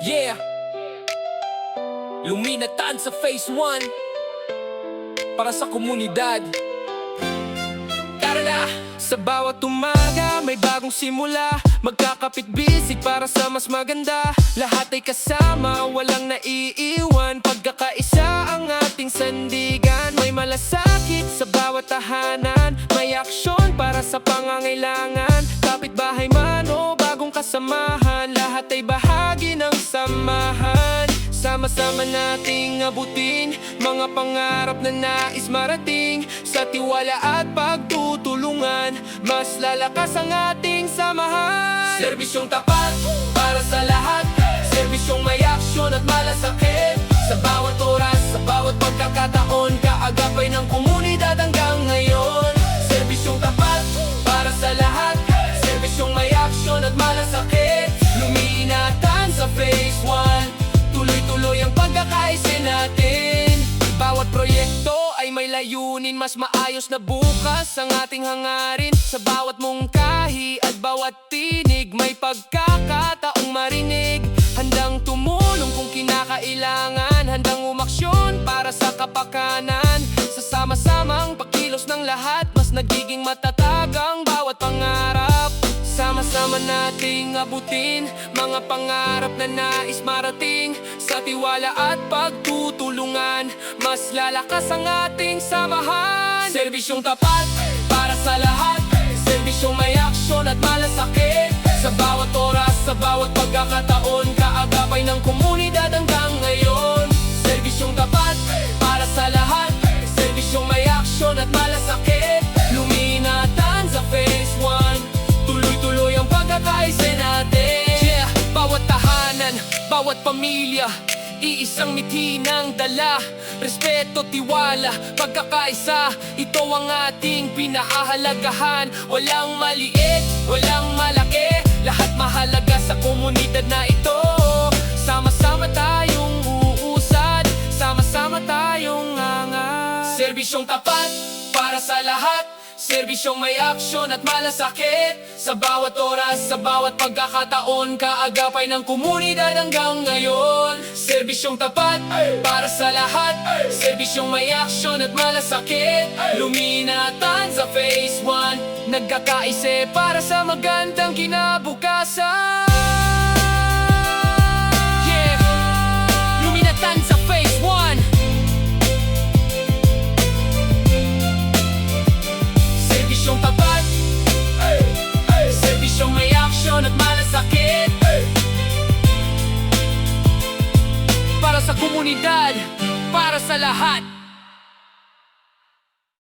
Yeah, luminatan sa Phase 1 para sa komunidad. Tara na! Sa bawat umaga may bagong simula, magkakapit-bisig para sa mas maganda. Lahat ay kasama, walang naiiwan, pagkakaisa ang ating sandigan. May malasakit sa bawat tahanan, may aksyon para sa pangangailangan. Kapitbahay man o bagong kasamahan, lahat ay bahagi ng samahan. Sama-sama nating abutin mga pangarap na nais marating. Sa tiwala at pagtutulungan, mas lalakas ang ating samahan. Serbisyong tapat para sa lahat, serbisyong may aksyon at malasakit. Sa bawat oras, sa bawat pagkakataon, kaagapay ng komunidad hanggang ngayon. Serbisyong tapat para sa lahat, serbisyong may aksyon at malasakit. Luminatan sa Phase 1, tuloy-tuloy ang pagkakaisa natin. Bawat proyekto ay may layunin, mas maayos na bukas ang ating hangarin. Sa bawat mungkahi at bawat tinig, may pagkakataong marinig. Handang tumulong kung kinakailangan, handang umaksyon para sa kapakanan. Sa sama-samang pagkilos ng lahat, mas nagiging matatag ang bawat pangarap. Sama-sama nating abutin mga pangarap na nais marating. Sa tiwala at pagtutulungan, mas lalakas ang ating samahan. Serbisyong tapat para sa lahat, serbisyong may aksyon at malasakit. Sa bawat oras, sa bawat pagkakataon, kaagapay ng komunidad hanggang ngayon. Serbisyong tapat para sa lahat, serbisyong may aksyon at malasakit. Luminatan sa Phase 1, tuloy-tuloy ang pagkakaisa natin. Yeah, bawat tahanan, bawat pamilya, iisang mithi ng dala. Respeto, tiwala, pagkakaisa, ito ang ating pinahahalagahan. Walang maliit, walang malaki, lahat mahalaga sa komunidad na ito. Sama-sama tayong uusad, sama-sama tayong angat. Serbisyong tapat para sa lahat, serbisyong may aksyon at malasakit. Sa bawat oras, sa bawat pagkakataon, kaagapay ng komunidad hanggang ngayon. Serbisyong tapat para sa lahat, serbisyong may aksyon at malasakit. Luminatan sa Phase 1, nagkakaisa para sa magandang kinabukasan. Yeah, luminatan sa Phase 1. Serbisyong tapat, serbisyong may aksyon at malasakit. Para sa komunidad, para sa lahat.